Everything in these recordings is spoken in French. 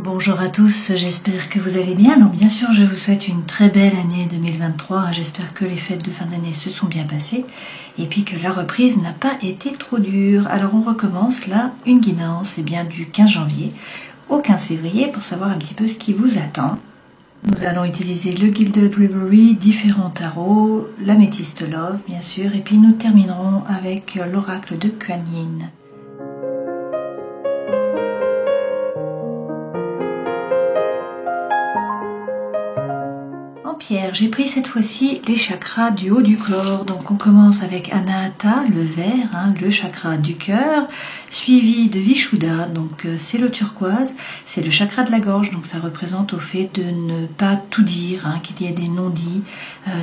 Bonjour à tous, j'espère que vous allez bien. Alors bien sûr, je vous souhaite une très belle année 2023. J'espère que les fêtes de fin d'année se sont bien passées et puis que la reprise n'a pas été trop dure. Alors on recommence là une guidance du 15 janvier au 15 février pour savoir un petit peu ce qui vous attend. Nous allons utiliser le Gilded Reverie, différents tarots, l'améthyste Love bien sûr, et puis nous terminerons avec l'oracle de Kuan Yin. Pierre, j'ai pris cette fois-ci les chakras du haut du corps. Donc on commence avec Anahata, le vert, le chakra du cœur, suivi de Vishuddha, donc c'est le turquoise, c'est le chakra de la gorge, donc ça représente au fait de ne pas tout dire, qu'il y ait des non-dits,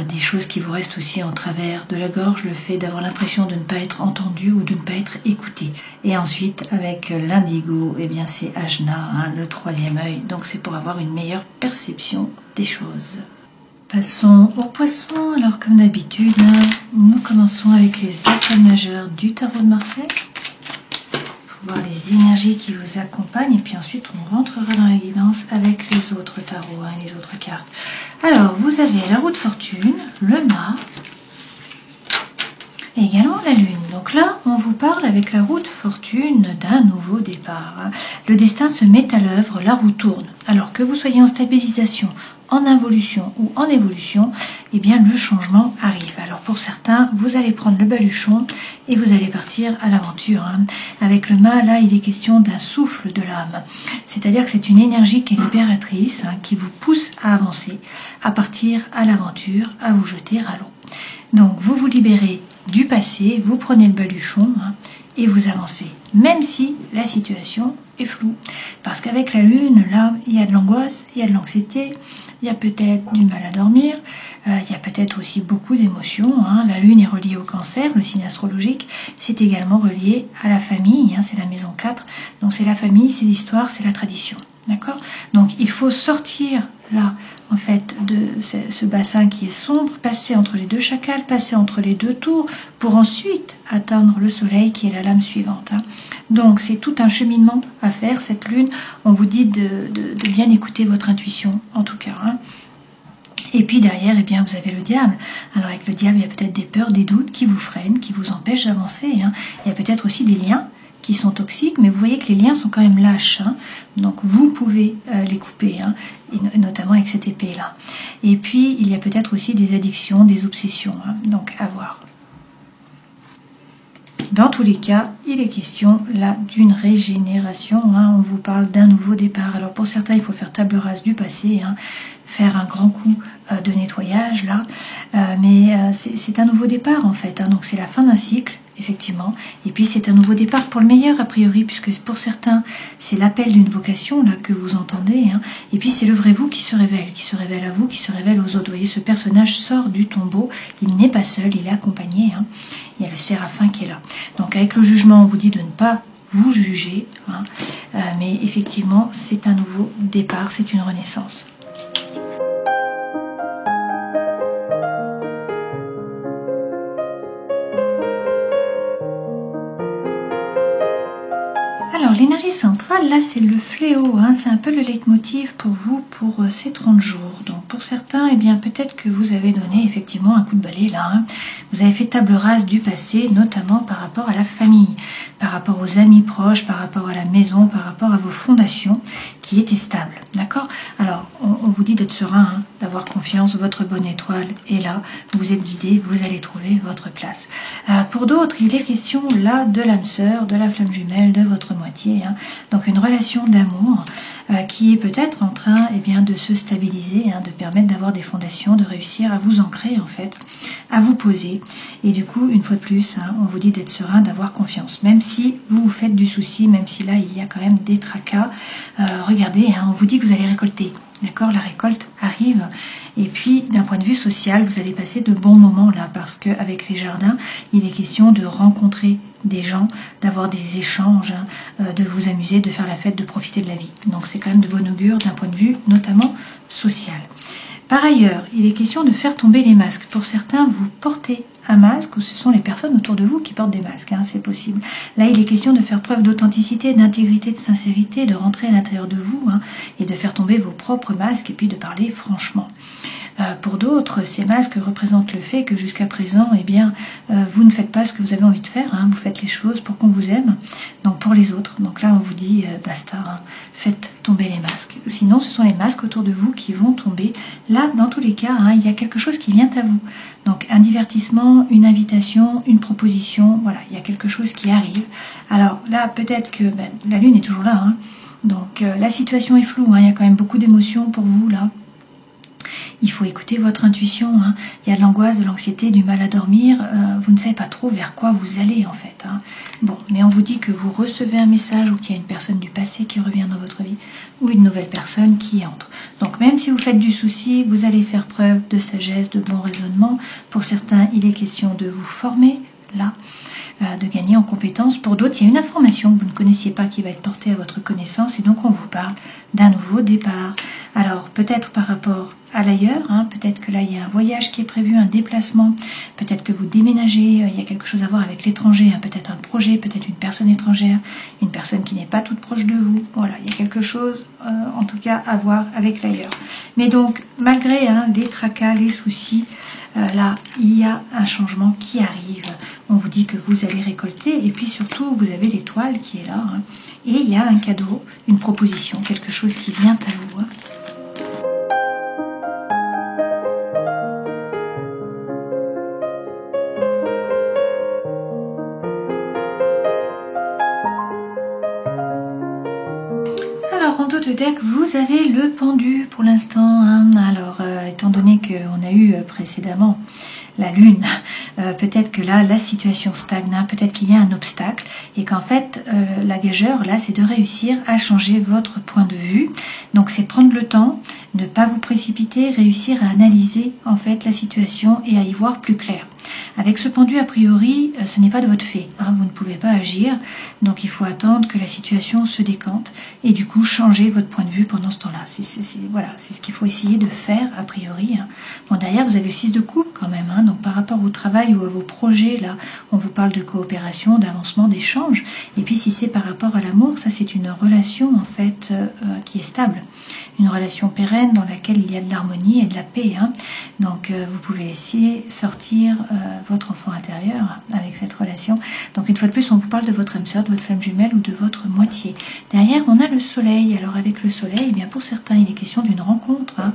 des choses qui vous restent aussi en travers de la gorge, le fait d'avoir l'impression de ne pas être entendu ou de ne pas être écouté. Et ensuite avec l'indigo, c'est Ajna, le troisième œil, donc c'est pour avoir une meilleure perception des choses. Passons aux poissons. Alors comme d'habitude, nous commençons avec les arcanes majeures du tarot de Marseille pour voir les énergies qui vous accompagnent et puis ensuite on rentrera dans la guidance avec les autres tarots et les autres cartes. Alors vous avez la roue de fortune, le mât et également la lune. Donc là on vous parle avec la roue de fortune d'un nouveau départ. Le destin se met à l'œuvre, la roue tourne. Alors que vous soyez en stabilisation, en involution ou en évolution, le changement arrive. Alors pour certains, vous allez prendre le baluchon et vous allez partir à l'aventure. Avec le mât, là, il est question d'un souffle de l'âme. C'est-à-dire que c'est une énergie qui est libératrice, qui vous pousse à avancer, à partir à l'aventure, à vous jeter à l'eau. Donc vous vous libérez du passé, vous prenez le baluchon et vous avancez, même si la situation est floue. Parce qu'avec la lune, là, il y a de l'angoisse, il y a de l'anxiété, il y a peut-être du mal à dormir, il y a peut-être aussi beaucoup d'émotions. La lune est reliée au cancer, le signe astrologique, c'est également relié à la famille, c'est la maison 4, donc c'est la famille, c'est l'histoire, c'est la tradition. D'accord ? Donc il faut sortir là, en fait, de ce bassin qui est sombre, passer entre les deux chakras, passer entre les deux tours, pour ensuite atteindre le soleil qui est la lame suivante. Donc c'est tout un cheminement à faire, cette lune. On vous dit de bien écouter votre intuition, en tout cas. Et puis derrière, vous avez le diable. Alors avec le diable, il y a peut-être des peurs, des doutes qui vous freinent, qui vous empêchent d'avancer. Il y a peut-être aussi des liens qui sont toxiques, mais vous voyez que les liens sont quand même lâches. Donc vous pouvez les couper, et notamment avec cette épée-là. Et puis, il y a peut-être aussi des addictions, des obsessions. Donc à voir. Dans tous les cas, il est question là d'une régénération. On vous parle d'un nouveau départ. Alors pour certains, il faut faire table rase du passé, faire un grand coup de nettoyage là. Mais c'est un nouveau départ en fait. Donc c'est la fin d'un cycle, effectivement. Et puis c'est un nouveau départ pour le meilleur a priori, puisque pour certains, c'est l'appel d'une vocation là que vous entendez. Et puis c'est le vrai vous qui se révèle à vous, qui se révèle aux autres. Vous voyez, ce personnage sort du tombeau. Il n'est pas seul, il est accompagné. Il y a le séraphin qui est là. Donc avec le jugement, on vous dit de ne pas vous juger. Mais effectivement, c'est un nouveau départ, c'est une renaissance. Alors l'énergie centrale, là c'est le fléau, c'est un peu le leitmotiv pour vous pour ces 30 jours. Donc pour certains, peut-être que vous avez donné effectivement un coup de balai là. Vous avez fait table rase du passé, notamment par rapport à la famille, par rapport aux amis proches, par rapport à la maison, par rapport à vos fondations qui étaient stables. D'accord ? Alors on vous dit d'être serein, d'avoir confiance, votre bonne étoile est là, vous êtes guidé, vous allez trouver votre place. Pour d'autres, il est question là de l'âme sœur, de la flamme jumelle, de votre moitié. Donc une relation d'amour qui est peut-être en train de se stabiliser, de permettre d'avoir des fondations, de réussir à vous ancrer en fait, à vous poser. Et du coup, une fois de plus, on vous dit d'être serein, d'avoir confiance. Même si vous vous faites du souci, même si là il y a quand même des tracas, regardez, on vous dit que vous allez récolter. D'accord, la récolte arrive. Et puis, d'un point de vue social, vous allez passer de bons moments là, parce qu'avec les jardins, il est question de rencontrer des gens, d'avoir des échanges, de vous amuser, de faire la fête, de profiter de la vie. Donc c'est quand même de bon augure d'un point de vue notamment social. Par ailleurs, il est question de faire tomber les masques. Pour certains, vous portez un masque ou ce sont les personnes autour de vous qui portent des masques, hein, c'est possible. Là, il est question de faire preuve d'authenticité, d'intégrité, de sincérité, de rentrer à l'intérieur de vous, hein, et de faire tomber vos propres masques et puis de parler franchement. Pour d'autres, ces masques représentent le fait que jusqu'à présent, eh bien, vous ne faites pas ce que vous avez envie de faire, hein, vous faites les choses pour qu'on vous aime, donc pour les autres. Donc là, on vous dit, basta, hein, faites tomber les masques. Sinon, ce sont les masques autour de vous qui vont tomber. Là, dans tous les cas, hein, il y a quelque chose qui vient à vous. Donc un divertissement, une invitation, une proposition, voilà, il y a quelque chose qui arrive. Alors là, peut-être que la lune est toujours là, hein, donc la situation est floue, hein, il y a quand même beaucoup d'émotions pour vous là. Il faut écouter votre intuition, hein. Il y a de l'angoisse, de l'anxiété, du mal à dormir, vous ne savez pas trop vers quoi vous allez en fait, hein. Bon, mais on vous dit que vous recevez un message ou qu'il y a une personne du passé qui revient dans votre vie ou une nouvelle personne qui entre. Donc même si vous faites du souci, vous allez faire preuve de sagesse, de bon raisonnement. Pour certains, il est question de vous former là, de gagner en compétences. Pour d'autres, il y a une information que vous ne connaissiez pas qui va être portée à votre connaissance et donc on vous parle d'un nouveau départ. Alors peut-être par rapport à l'ailleurs, hein, peut-être que là il y a un voyage qui est prévu, un déplacement, peut-être que vous déménagez, il y a quelque chose à voir avec l'étranger, hein, peut-être un projet, peut-être une personne étrangère, une personne qui n'est pas toute proche de vous. Voilà, il y a quelque chose en tout cas à voir avec l'ailleurs. Mais donc malgré les tracas, les soucis, là il y a un changement qui arrive. On vous dit que vous allez récolter et puis surtout vous avez l'étoile qui est là, hein, et il y a un cadeau, une proposition, quelque chose qui vient à vous, hein. Alors en dos de deck, vous avez le pendu pour l'instant, hein. Alors étant donné qu'on a eu précédemment la lune, peut-être que là la situation stagne, hein, peut-être qu'il y a un obstacle et qu'en fait la gageure là c'est de réussir à changer votre point de vue. Donc c'est prendre le temps, ne pas vous précipiter, réussir à analyser en fait la situation et à y voir plus clair. Avec ce pendu, a priori, ce n'est pas de votre fait, hein, vous ne pouvez pas agir, donc il faut attendre que la situation se décante et du coup changer votre point de vue pendant ce temps-là. Voilà, c'est ce qu'il faut essayer de faire a priori, hein. Bon, derrière vous avez le 6 de coupe quand même, hein, donc par rapport au travail ou à vos projets, là, on vous parle de coopération, d'avancement, d'échange. Et puis si c'est par rapport à l'amour, ça c'est une relation en fait qui est stable, une relation pérenne dans laquelle il y a de l'harmonie et de la paix, hein. Donc vous pouvez laisser sortir votre enfant intérieur avec cette relation. Donc une fois de plus, on vous parle de votre âme sœur, de votre flamme jumelle ou de votre moitié. Derrière, on a le soleil. Alors avec le soleil, eh bien pour certains, il est question d'une rencontre, hein.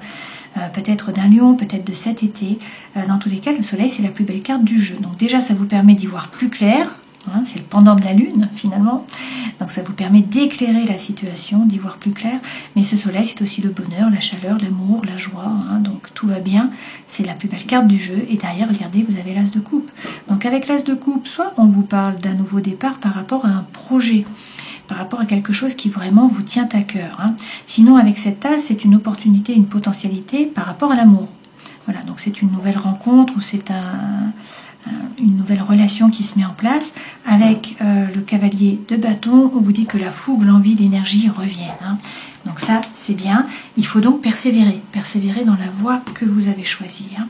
Peut-être d'un lion, peut-être de cet été. Dans tous les cas, le soleil, c'est la plus belle carte du jeu. Donc déjà, ça vous permet d'y voir plus clair. Hein, c'est le pendant de la lune finalement, donc ça vous permet d'éclairer la situation, d'y voir plus clair. Mais ce soleil, c'est aussi le bonheur, la chaleur, l'amour, la joie, hein, donc tout va bien, c'est la plus belle carte du jeu. Et derrière, regardez, vous avez l'as de coupe. Donc avec l'as de coupe, soit on vous parle d'un nouveau départ par rapport à un projet, par rapport à quelque chose qui vraiment vous tient à cœur, hein. Sinon avec cette as, c'est une opportunité, une potentialité par rapport à l'amour. Voilà, donc c'est une nouvelle rencontre ou c'est une nouvelle relation qui se met en place. Avec le cavalier de bâton, on vous dit que la fougue, l'envie, l'énergie reviennent, hein. Donc ça, c'est bien. Il faut donc persévérer dans la voie que vous avez choisie, hein.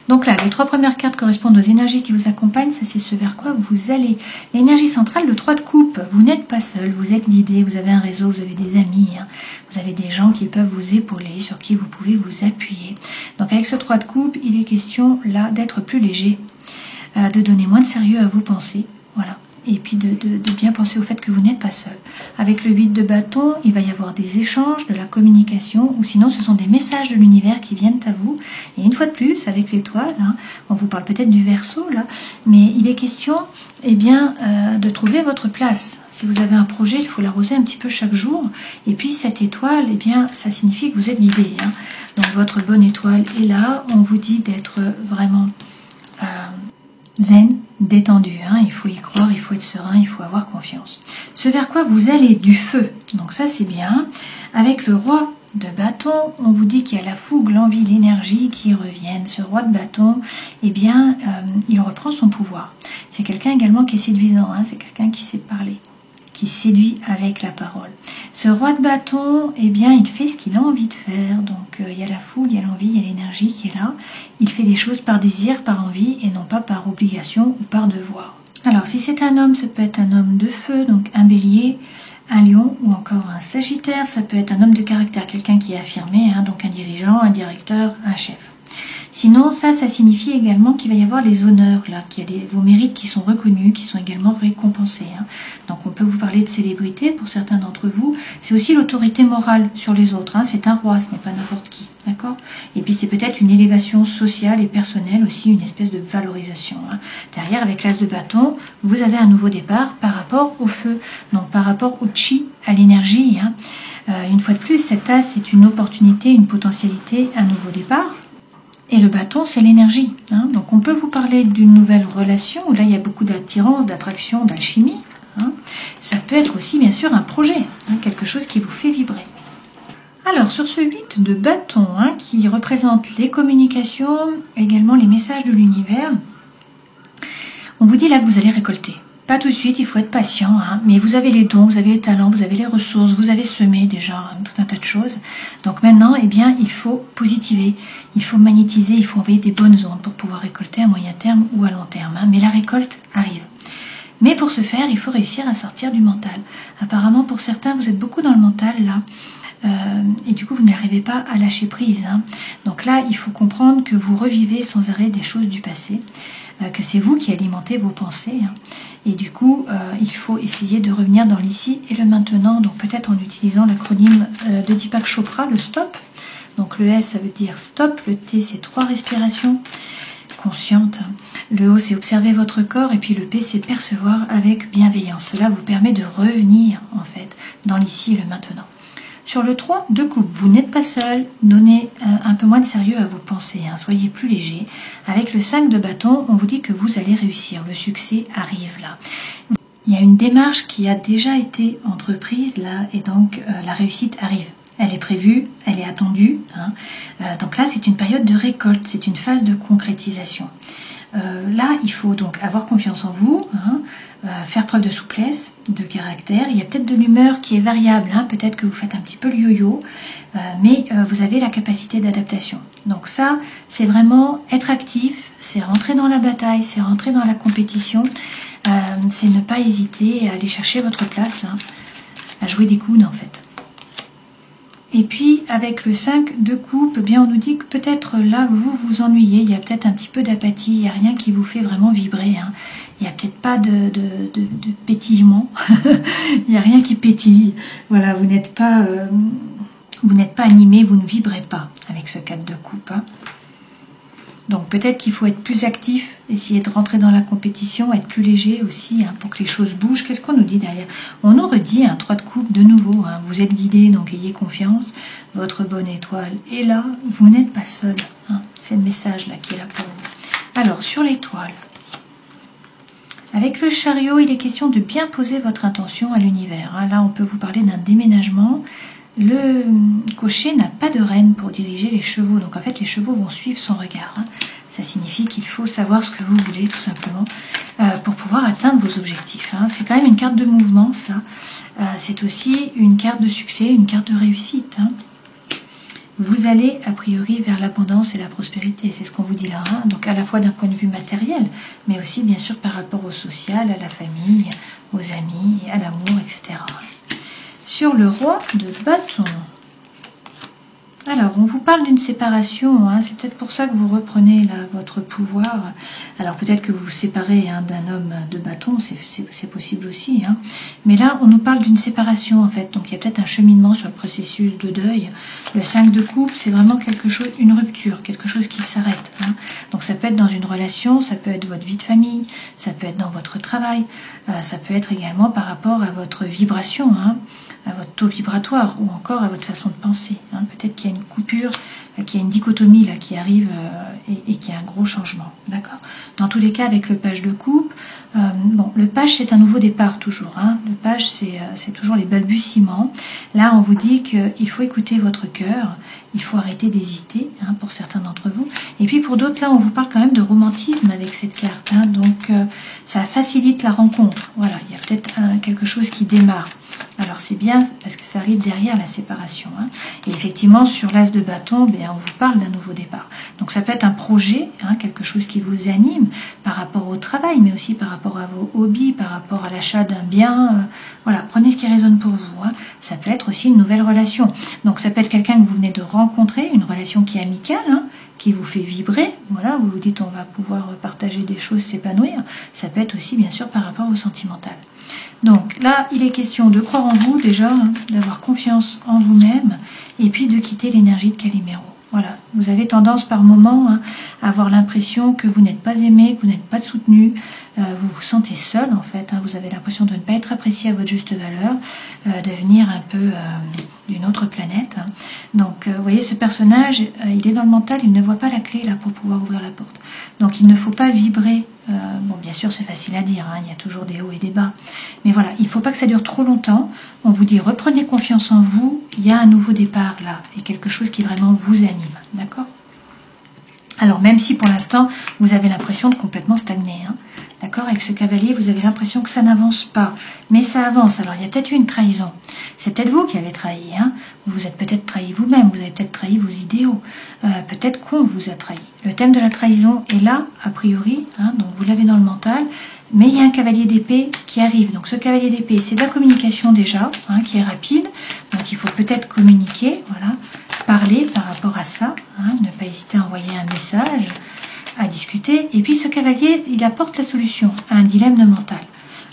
Donc là, les 3 premières cartes correspondent aux énergies qui vous accompagnent. Ça, c'est ce vers quoi vous allez. L'énergie centrale, le 3 de coupe. Vous n'êtes pas seul, vous êtes guidé, vous avez un réseau, vous avez des amis, hein. Vous avez des gens qui peuvent vous épauler, sur qui vous pouvez vous appuyer. Donc avec ce 3 de coupe, il est question là d'être plus léger, de donner moins de sérieux à vos pensées. Voilà. Et puis de bien penser au fait que vous n'êtes pas seul. Avec le 8 de bâton, il va y avoir des échanges, de la communication, ou sinon ce sont des messages de l'univers qui viennent à vous. Et une fois de plus, avec l'étoile, hein, on vous parle peut-être du Verseau, là, mais il est question de trouver votre place. Si vous avez un projet, il faut l'arroser un petit peu chaque jour. Et puis cette étoile, ça signifie que vous êtes guidé, hein. Donc votre bonne étoile est là. On vous dit d'être vraiment zen, détendu, hein. Il faut y croire, il faut être serein, il faut avoir confiance. Ce vers quoi vous allez, du feu. Donc ça c'est bien. Avec le roi de bâton, on vous dit qu'il y a la fougue, l'envie, l'énergie qui reviennent. Ce roi de bâton, il reprend son pouvoir. C'est quelqu'un également qui est séduisant, hein. C'est quelqu'un qui sait parler, qui séduit avec la parole. Ce roi de bâton, eh bien, il fait ce qu'il a envie de faire. Donc, il y a la foule, il y a l'envie, il y a l'énergie qui est là. Il fait les choses par désir, par envie, et non pas par obligation ou par devoir. Alors, si c'est un homme, ça peut être un homme de feu, donc un bélier, un lion ou encore un sagittaire. Ça peut être un homme de caractère, quelqu'un qui est affirmé, hein, donc un dirigeant, un directeur, un chef. Sinon, ça signifie également qu'il va y avoir les honneurs, là, qu'il y a vos mérites qui sont reconnus, qui sont également récompensés. Hein. Donc, on peut vous parler de célébrité pour certains d'entre vous. C'est aussi l'autorité morale sur les autres. Hein. C'est un roi, ce n'est pas n'importe qui. D'accord ? Et puis, c'est peut-être une élévation sociale et personnelle aussi, une espèce de valorisation. Hein. Derrière, avec l'as de bâton, vous avez un nouveau départ par rapport au feu, donc par rapport au chi, à l'énergie. Hein. Une fois de plus, cet as, c'est une opportunité, une potentialité, un nouveau départ. Et le bâton, c'est l'énergie. Hein. Donc, on peut vous parler d'une nouvelle relation, où là, il y a beaucoup d'attirance, d'attraction, d'alchimie. Hein. Ça peut être aussi, bien sûr, un projet, hein, quelque chose qui vous fait vibrer. Alors, sur ce 8 de bâton, hein, qui représente les communications, également les messages de l'univers, on vous dit là que vous allez récolter. Pas tout de suite, il faut être patient, hein, mais vous avez les dons, vous avez les talents, vous avez les ressources, vous avez semé déjà tout un tas de choses. Donc maintenant, eh bien, il faut positiver, il faut magnétiser, il faut envoyer des bonnes ondes pour pouvoir récolter à moyen terme ou à long terme. Hein, mais la récolte arrive. Mais pour ce faire, il faut réussir à sortir du mental. Apparemment, pour certains, vous êtes beaucoup dans le mental là. Et du coup, vous n'arrivez pas à lâcher prise. Hein. Donc là, il faut comprendre que vous revivez sans arrêt des choses du passé, que c'est vous qui alimentez vos pensées. Hein. Et du coup, il faut essayer de revenir dans l'ici et le maintenant, donc peut-être en utilisant l'acronyme de Deepak Chopra, le STOP. Donc le S, ça veut dire stop, le T, c'est 3 respirations conscientes. Le O, c'est observer votre corps, et puis le P, c'est percevoir avec bienveillance. Cela vous permet de revenir, en fait, dans l'ici et le maintenant. Sur le 3 de coupe, vous n'êtes pas seul, donnez un peu moins de sérieux à vos pensées, hein, soyez plus léger. Avec le 5 de bâton, on vous dit que vous allez réussir, le succès arrive là. Il y a une démarche qui a déjà été entreprise là, et donc la réussite arrive. Elle est prévue, elle est attendue. Hein. Donc là, c'est une période de récolte, c'est une phase de concrétisation. Là, il faut donc avoir confiance en vous, hein, faire preuve de souplesse, de caractère. Il y a peut-être de l'humeur qui est variable, hein, peut-être que vous faites un petit peu le yo-yo, mais vous avez la capacité d'adaptation. Donc ça, c'est vraiment être actif, c'est rentrer dans la bataille, c'est rentrer dans la compétition, c'est ne pas hésiter à aller chercher votre place, hein, à jouer des coudes en fait. Et puis, avec le 5 de coupe, eh bien, on nous dit que peut-être là, vous vous ennuyez, il y a peut-être un petit peu d'apathie, il n'y a rien qui vous fait vraiment vibrer. Hein. Il n'y a peut-être pas de pétillement, il n'y a rien qui pétille. Voilà, vous n'êtes pas animé, vous ne vibrez pas avec ce 4 de coupe. Hein. Donc peut-être qu'il faut être plus actif, essayer de rentrer dans la compétition, être plus léger aussi, hein, pour que les choses bougent. Qu'est-ce qu'on nous dit derrière? On nous redit un 3 de coupe de nouveau. Hein, vous êtes guidé, donc ayez confiance. Votre bonne étoile est là. Vous n'êtes pas seul. Hein, c'est le message là qui est là pour vous. Alors sur l'étoile, avec le chariot, il est question de bien poser votre intention à l'univers. Hein. Là, on peut vous parler d'un déménagement. Le cocher n'a pas de rêne pour diriger les chevaux, donc en fait les chevaux vont suivre son regard. Hein. Ça signifie qu'il faut savoir ce que vous voulez tout simplement pour pouvoir atteindre vos objectifs. Hein. C'est quand même une carte de mouvement, ça. C'est aussi une carte de succès, une carte de réussite. Hein. Vous allez a priori vers l'abondance et la prospérité, c'est ce qu'on vous dit là. Hein. Donc à la fois d'un point de vue matériel, mais aussi bien sûr par rapport au social, à la famille, aux amis, à l'amour, etc. Sur le roi de bâton. Alors, on vous parle d'une séparation, hein, c'est peut-être pour ça que vous reprenez là votre pouvoir. Alors peut-être que vous vous séparez, hein, d'un homme de bâton, c'est possible aussi. Hein. Mais là, on nous parle d'une séparation en fait, donc il y a peut-être un cheminement sur le processus de deuil. Le 5 de coupe, c'est vraiment quelque chose, une rupture, quelque chose qui s'arrête. Hein. Donc ça peut être dans une relation, ça peut être votre vie de famille, ça peut être dans votre travail, ça peut être également par rapport à votre vibration, hein, à votre taux vibratoire ou encore à votre façon de penser. Hein. Peut-être qu'il y a une coupure, qu'il y a une dichotomie là qui arrive et qu'il y a un gros changement. D'accord. Dans tous les cas, avec le page de coupe, bon, le page c'est un nouveau départ toujours. Hein. Le page c'est toujours les balbutiements. Là, on vous dit qu'il faut écouter votre cœur, il faut arrêter d'hésiter, hein, pour certains d'entre vous. Et puis pour d'autres, là, on vous parle quand même de romantisme avec cette carte. Hein. Donc ça facilite la rencontre. Voilà, il y a peut-être quelque chose qui démarre. Alors c'est bien parce que ça arrive derrière la séparation. Hein. Et effectivement, sur l'as de bâton, on vous parle d'un nouveau départ. Donc ça peut être un projet, quelque chose qui vous anime par rapport au travail, mais aussi par rapport à vos hobbies, par rapport à l'achat d'un bien. Voilà, prenez ce qui résonne pour vous. Hein. Ça peut être aussi une nouvelle relation. Donc ça peut être quelqu'un que vous venez de rencontrer, une relation qui est amicale, qui vous fait vibrer. Voilà, vous vous dites on va pouvoir partager des choses, s'épanouir. Ça peut être aussi bien sûr par rapport au sentimental. Donc là, il est question de croire en vous déjà, d'avoir confiance en vous-même et puis de quitter l'énergie de Calimero. Voilà, vous avez tendance par moment à avoir l'impression que vous n'êtes pas aimé, que vous n'êtes pas soutenu, vous vous sentez seul en fait, vous avez l'impression de ne pas être apprécié à votre juste valeur, de venir un peu d'une autre planète. Donc vous voyez, ce personnage, il est dans le mental, il ne voit pas la clé là pour pouvoir ouvrir la porte. Donc il ne faut pas vibrer. Bon, bien sûr, c'est facile à dire, il y a toujours des hauts et des bas. Mais voilà, il ne faut pas que ça dure trop longtemps. On vous dit, reprenez confiance en vous, il y a un nouveau départ là, et quelque chose qui vraiment vous anime, d'accord? Alors, même si pour l'instant, vous avez l'impression de complètement stagner, d'accord? Avec ce cavalier, vous avez l'impression que ça n'avance pas, mais ça avance. Alors, il y a peut-être eu une trahison. C'est peut-être vous qui avez trahi, Vous vous êtes peut-être trahi vous-même, vous avez peut-être trahi vos idéaux, peut-être qu'on vous a trahi. Le thème de la trahison est là, a priori, donc vous l'avez dans le mental, mais il y a un cavalier d'épée qui arrive. Donc ce cavalier d'épée, c'est de la communication déjà, qui est rapide, donc il faut peut-être communiquer, voilà, parler par rapport à ça, ne pas hésiter à envoyer un message, à discuter. Et puis ce cavalier, il apporte la solution à un dilemme mental.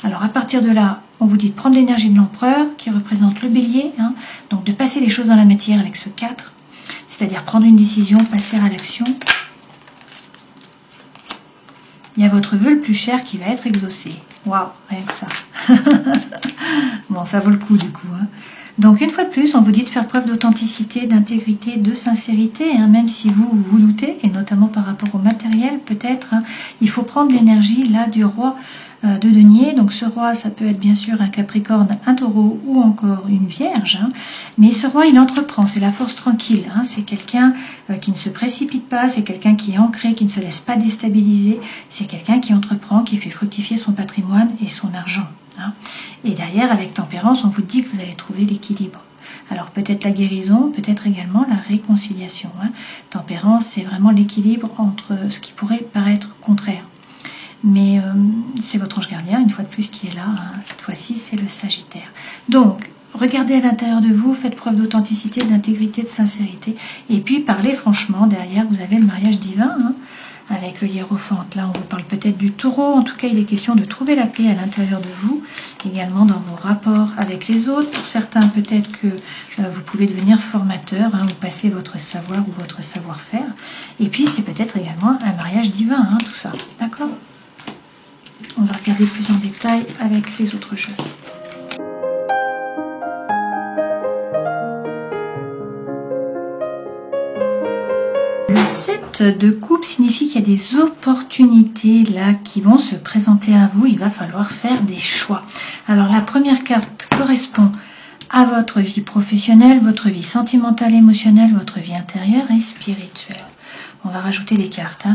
Alors à partir de là, on vous dit de prendre l'énergie de l'empereur qui représente le bélier, donc de passer les choses dans la matière avec ce 4, c'est-à-dire prendre une décision, passer à l'action. Il y a votre vœu le plus cher qui va être exaucé. Waouh, rien que ça. Bon, ça vaut le coup du coup. Donc une fois de plus, on vous dit de faire preuve d'authenticité, d'intégrité, de sincérité, même si vous vous doutez, et notamment par rapport au matériel peut-être, il faut prendre l'énergie là du roi de denier. Donc ce roi, ça peut être bien sûr un capricorne, un taureau ou encore une vierge, mais ce roi il entreprend, c'est la force tranquille, c'est quelqu'un qui ne se précipite pas, c'est quelqu'un qui est ancré, qui ne se laisse pas déstabiliser, c'est quelqu'un qui entreprend, qui fait fructifier son patrimoine et son argent. Et derrière, avec tempérance, on vous dit que vous allez trouver l'équilibre. Alors peut-être la guérison, peut-être également la réconciliation. Tempérance, c'est vraiment l'équilibre entre ce qui pourrait paraître contraire. Mais c'est votre ange gardien, une fois de plus, qui est là. Cette fois-ci, c'est le Sagittaire. Donc, regardez à l'intérieur de vous, faites preuve d'authenticité, d'intégrité, de sincérité. Et puis, parlez franchement. Derrière, vous avez le mariage divin, avec le hiérophante. Là, on vous parle peut-être du taureau. En tout cas, il est question de trouver la paix à l'intérieur de vous, également dans vos rapports avec les autres. Pour certains, peut-être que vous pouvez devenir formateur, ou passer votre savoir ou votre savoir-faire. Et puis, c'est peut-être également un mariage divin, tout ça. D'accord ? On va regarder plus en détail avec les autres jeux. Le 7 de coupe signifie qu'il y a des opportunités là qui vont se présenter à vous. Il va falloir faire des choix. Alors la première carte correspond à votre vie professionnelle, votre vie sentimentale, émotionnelle, votre vie intérieure et spirituelle. On va rajouter des cartes.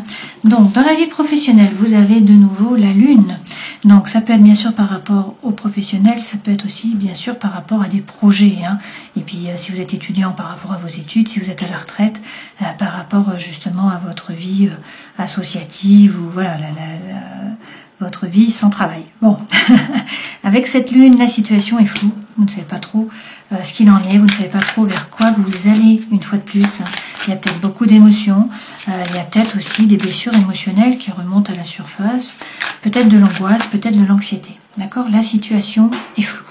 Donc, dans la vie professionnelle, vous avez de nouveau la Lune. Donc, ça peut être bien sûr par rapport au professionnel, ça peut être aussi bien sûr par rapport à des projets. Et puis, si vous êtes étudiant, par rapport à vos études, si vous êtes à la retraite, par rapport justement à votre vie associative ou voilà, votre vie sans travail. Bon, avec cette Lune, la situation est floue. Vous ne savez pas trop ce qu'il en est, vous ne savez pas trop vers quoi vous allez, une fois de plus. Il y a peut-être beaucoup d'émotions, il y a peut-être aussi des blessures émotionnelles qui remontent à la surface, peut-être de l'angoisse, peut-être de l'anxiété. D'accord ? La situation est floue.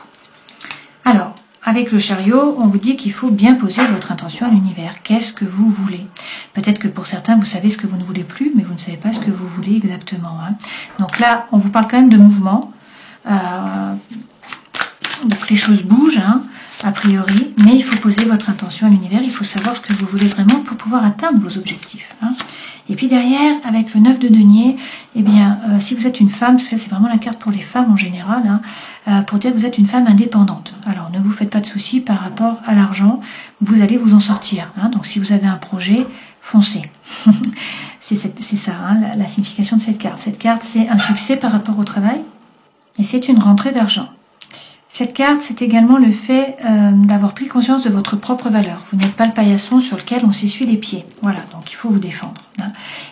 Alors, avec le chariot, on vous dit qu'il faut bien poser votre intention à l'univers. Qu'est-ce que vous voulez ? Peut-être que pour certains, vous savez ce que vous ne voulez plus, mais vous ne savez pas ce que vous voulez exactement. Donc là, on vous parle quand même de mouvement. Donc les choses bougent, a priori, mais il faut poser votre intention à l'univers, il faut savoir ce que vous voulez vraiment pour pouvoir atteindre vos objectifs. Et puis derrière, avec le 9 de denier, si vous êtes une femme, ça c'est vraiment la carte pour les femmes en général, pour dire que vous êtes une femme indépendante. Alors ne vous faites pas de soucis par rapport à l'argent, vous allez vous en sortir. Donc si vous avez un projet, foncez. c'est ça, la signification de cette carte. Cette carte, c'est un succès par rapport au travail, et c'est une rentrée d'argent. Cette carte, c'est également le fait d'avoir pris conscience de votre propre valeur. Vous n'êtes pas le paillasson sur lequel on s'essuie les pieds. Voilà, donc il faut vous défendre. Hein.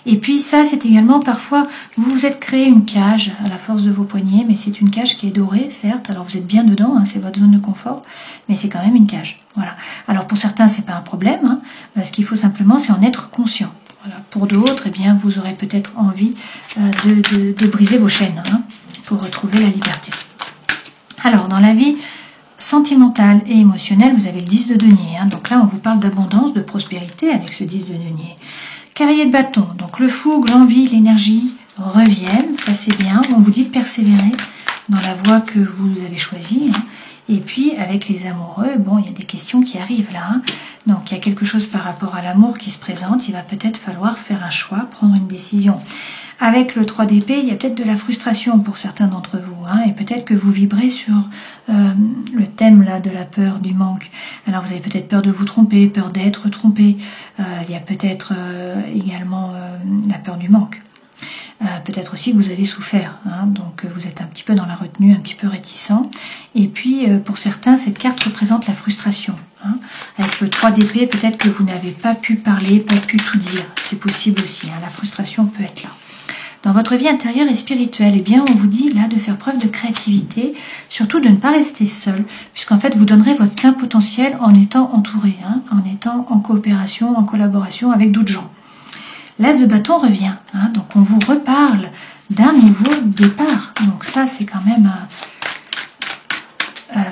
Et puis ça, c'est également parfois, vous vous êtes créé une cage à la force de vos poignets, mais c'est une cage qui est dorée, certes. Alors vous êtes bien dedans, hein, c'est votre zone de confort, mais c'est quand même une cage. Voilà. Alors pour certains, c'est pas un problème. Hein. Ce qu'il faut simplement, c'est en être conscient. Voilà. Pour d'autres, eh bien, vous aurez peut-être envie de briser vos chaînes hein, pour retrouver la liberté. Alors, dans la vie sentimentale et émotionnelle, vous avez le 10 de denier. Hein. Donc là, on vous parle d'abondance, de prospérité avec ce 10 de denier. Cavalier de bâton. Donc le fougue, l'envie, l'énergie reviennent. Ça, c'est bien. On vous dit de persévérer dans la voie que vous avez choisie. Hein. Et puis, avec les amoureux, bon, il y a des questions qui arrivent là. Hein. Donc, il y a quelque chose par rapport à l'amour qui se présente. Il va peut-être falloir faire un choix, prendre une décision. Avec le 3 d'épée, il y a peut-être de la frustration pour certains d'entre vous, hein, et peut-être que vous vibrez sur le thème là de la peur, du manque. Alors vous avez peut-être peur de vous tromper, peur d'être trompé. Il y a peut-être également la peur du manque. Peut-être aussi que vous avez souffert, hein, donc vous êtes un petit peu dans la retenue, un petit peu réticent. Et puis pour certains, cette carte représente la frustration. Hein. Avec le 3 d'épée, peut-être que vous n'avez pas pu parler, pas pu tout dire. C'est possible aussi, hein, la frustration peut être là. Dans votre vie intérieure et spirituelle, eh bien, on vous dit là de faire preuve de créativité, surtout de ne pas rester seul, puisqu'en fait, vous donnerez votre plein potentiel en étant entouré, hein, en étant en coopération, en collaboration avec d'autres gens. L'As de bâton revient, hein, donc on vous reparle d'un nouveau départ. Donc ça, c'est quand même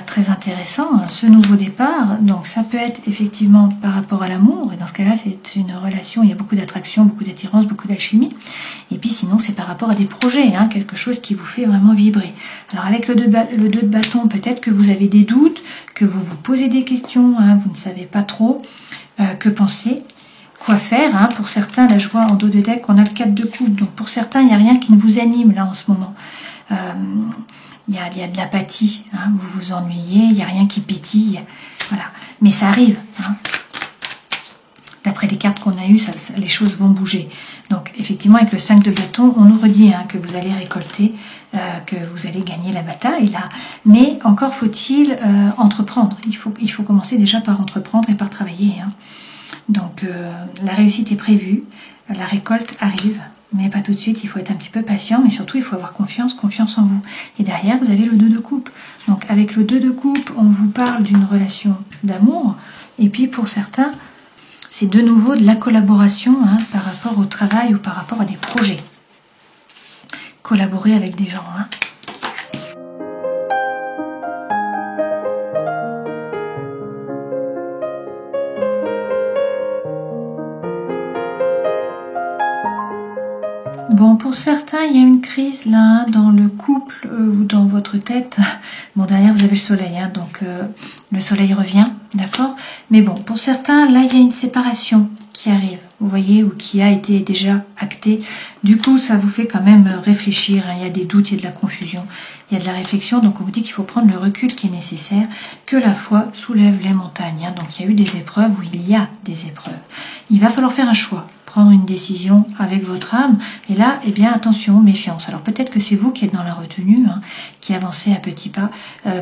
très intéressant, hein, ce nouveau départ. Donc ça peut être effectivement par rapport à l'amour, et dans ce cas-là, c'est une relation, il y a beaucoup d'attraction, beaucoup d'attirance, beaucoup d'alchimie. Et puis sinon, c'est par rapport à des projets, hein, quelque chose qui vous fait vraiment vibrer. Alors avec le 2 de bâton, peut-être que vous avez des doutes, que vous vous posez des questions, hein, vous ne savez pas trop que penser. Quoi faire, hein, pour certains, là je vois en dos de deck on a le 4 de coupe, donc pour certains il n'y a rien qui ne vous anime là en ce moment, il y a de l'apathie, hein, vous vous ennuyez, il n'y a rien qui pétille, voilà, mais ça arrive, hein. D'après les cartes qu'on a eues, les choses vont bouger, donc effectivement avec le 5 de bâton, on nous redit hein, que vous allez récolter, que vous allez gagner la bataille là, mais encore faut-il entreprendre, il faut commencer déjà par entreprendre et par travailler, hein. Donc la réussite est prévue, la récolte arrive, mais pas tout de suite, il faut être un petit peu patient, mais surtout il faut avoir confiance en vous. Et derrière, vous avez le 2 de coupe. Donc avec le 2 de coupe, on vous parle d'une relation d'amour, et puis pour certains, c'est de nouveau de la collaboration hein, par rapport au travail ou par rapport à des projets. Collaborer avec des gens. Hein. Bon, pour certains, il y a une crise là, dans le couple ou dans votre tête. Bon, derrière, vous avez le soleil, hein, donc le soleil revient, d'accord? Mais bon, pour certains, là, il y a une séparation qui arrive, vous voyez, ou qui a été déjà actée. Du coup, ça vous fait quand même réfléchir, hein, il y a des doutes, il y a de la confusion, il y a de la réflexion, donc on vous dit qu'il faut prendre le recul qui est nécessaire, que la foi soulève les montagnes. Hein, donc il y a eu des épreuves, ou il y a des épreuves. Il va falloir faire un choix. Prendre une décision avec votre âme, et là, eh bien, attention, méfiance. Alors peut-être que c'est vous qui êtes dans la retenue, hein, qui avancez à petits pas,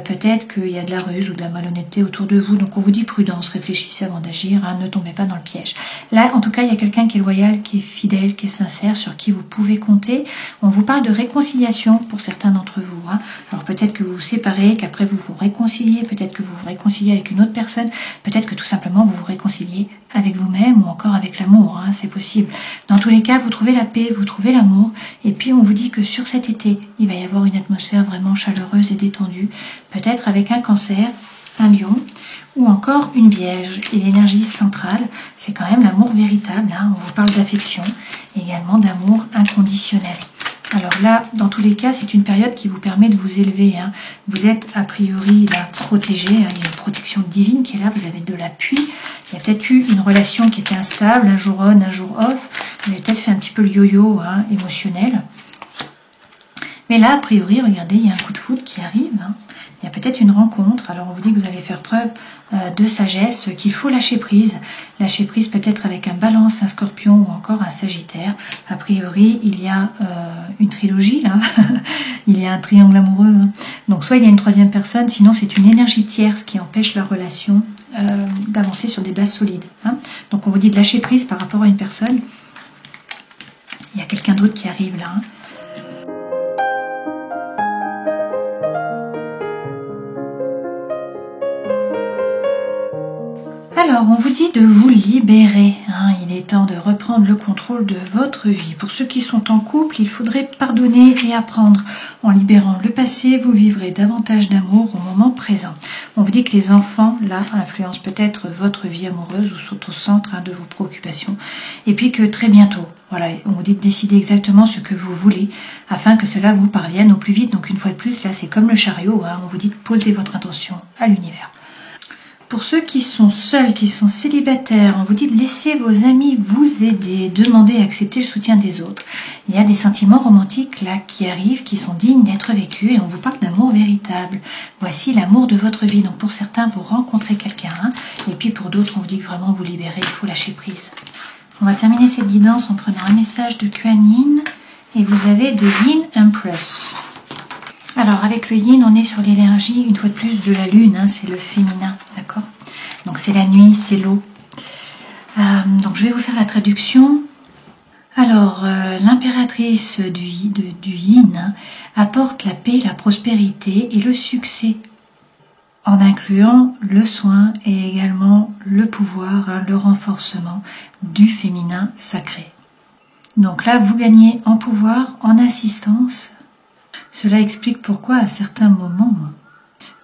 peut-être qu'il y a de la ruse ou de la malhonnêteté autour de vous, donc on vous dit prudence, réfléchissez avant d'agir, hein, ne tombez pas dans le piège. Là, en tout cas, il y a quelqu'un qui est loyal, qui est fidèle, qui est sincère, sur qui vous pouvez compter. On vous parle de réconciliation pour certains d'entre vous. Hein. Alors peut-être que vous vous séparez, qu'après vous vous réconciliez, peut-être que vous vous réconciliez avec une autre personne, peut-être que tout simplement vous vous réconciliez avec vous-même ou encore avec l'amour, hein, c'est possible. Dans tous les cas, vous trouvez la paix, vous trouvez l'amour, et puis on vous dit que sur cet été, il va y avoir une atmosphère vraiment chaleureuse et détendue, peut-être avec un cancer, un lion, ou encore une vierge. Et l'énergie centrale, c'est quand même l'amour véritable, hein. On vous parle d'affection, également d'amour inconditionnel. Alors là, dans tous les cas, c'est une période qui vous permet de vous élever. Hein. Vous êtes a priori là, protégé, hein. Il y a une protection divine qui est là, vous avez de l'appui. Il y a peut-être eu une relation qui était instable, un jour on, un jour off. Vous avez peut-être fait un petit peu le yo-yo hein, émotionnel. Mais là, a priori, regardez, il y a un coup de foudre qui arrive. Hein. Il y a peut-être une rencontre. Alors on vous dit que vous allez faire preuve de sagesse, qu'il faut lâcher prise. Lâcher prise peut-être avec un Balance, un Scorpion ou encore un Sagittaire. A priori, il y a une trilogie là, il y a un triangle amoureux. Hein. Donc soit il y a une troisième personne, sinon c'est une énergie tierce qui empêche la relation d'avancer sur des bases solides. Hein. Donc on vous dit de lâcher prise par rapport à une personne. Il y a quelqu'un d'autre qui arrive là. Hein. Alors, on vous dit de vous libérer. Hein. Il est temps de reprendre le contrôle de votre vie. Pour ceux qui sont en couple, il faudrait pardonner et apprendre. En libérant le passé, vous vivrez davantage d'amour au moment présent. On vous dit que les enfants, là, influencent peut-être votre vie amoureuse ou sont au centre de vos préoccupations. Et puis que très bientôt, voilà, on vous dit de décider exactement ce que vous voulez afin que cela vous parvienne au plus vite. Donc une fois de plus, là, c'est comme le chariot. Hein. On vous dit de poser votre intention à l'univers. Pour ceux qui sont seuls, qui sont célibataires, on vous dit de laisser vos amis vous aider, demander et accepter le soutien des autres. Il y a des sentiments romantiques là qui arrivent, qui sont dignes d'être vécus et on vous parle d'amour véritable. Voici l'amour de votre vie. Donc pour certains, vous rencontrez quelqu'un hein, et puis pour d'autres, on vous dit que vraiment vous libérez, il faut lâcher prise. On va terminer cette guidance en prenant un message de Kuan Yin et vous avez de Yin Empress. Alors avec le yin, on est sur l'énergie, une fois de plus, de la lune, hein, c'est le féminin, d'accord? Donc c'est la nuit, c'est l'eau. Donc je vais vous faire la traduction. Alors, l'impératrice du yin hein, apporte la paix, la prospérité et le succès, en incluant le soin et également le pouvoir, hein, le renforcement du féminin sacré. Donc là, vous gagnez en pouvoir, en assistance. Cela explique pourquoi à certains moments,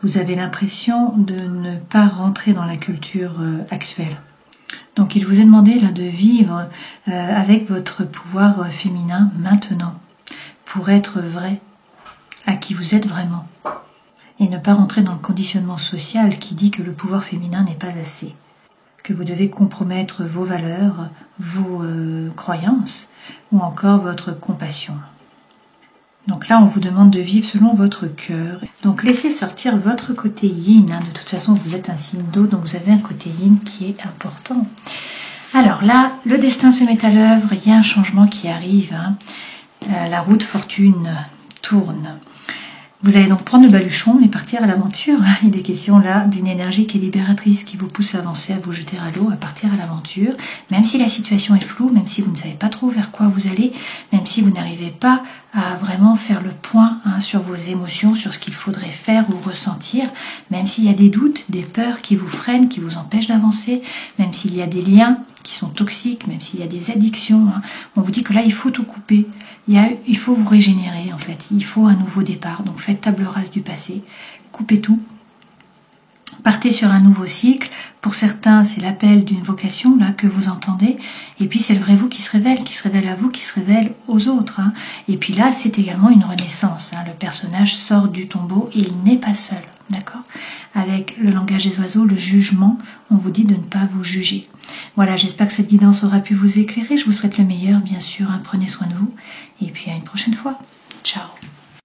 vous avez l'impression de ne pas rentrer dans la culture actuelle. Donc il vous est demandé là de vivre avec votre pouvoir féminin maintenant, pour être vrai, à qui vous êtes vraiment. Et ne pas rentrer dans le conditionnement social qui dit que le pouvoir féminin n'est pas assez. Que vous devez compromettre vos valeurs, vos croyances, ou encore votre compassion. Donc là, on vous demande de vivre selon votre cœur. Donc laissez sortir votre côté yin. Hein. De toute façon, vous êtes un signe d'eau, donc vous avez un côté yin qui est important. Alors là, le destin se met à l'œuvre. Il y a un changement qui arrive. Hein. La roue de fortune tourne. Vous allez donc prendre le baluchon et partir à l'aventure. Il est question là d'une énergie qui est libératrice, qui vous pousse à avancer, à vous jeter à l'eau, à partir à l'aventure. Même si la situation est floue, même si vous ne savez pas trop vers quoi vous allez, même si vous n'arrivez pas à vraiment faire le point hein, sur vos émotions, sur ce qu'il faudrait faire ou ressentir, même s'il y a des doutes, des peurs qui vous freinent, qui vous empêchent d'avancer, même s'il y a des liens qui sont toxiques, même s'il y a des addictions, hein, on vous dit que là il faut tout couper, il faut vous régénérer en fait, il faut un nouveau départ, donc faites table rase du passé, coupez tout, partez sur un nouveau cycle. Pour certains c'est l'appel d'une vocation là que vous entendez, et puis c'est le vrai vous qui se révèle à vous, qui se révèle aux autres, hein. Et puis là c'est également une renaissance, hein. Le personnage sort du tombeau et il n'est pas seul, d'accord? Avec le langage des oiseaux, le jugement, on vous dit de ne pas vous juger. Voilà, j'espère que cette guidance aura pu vous éclairer. Je vous souhaite le meilleur, bien sûr. Hein. Prenez soin de vous. Et puis à une prochaine fois. Ciao.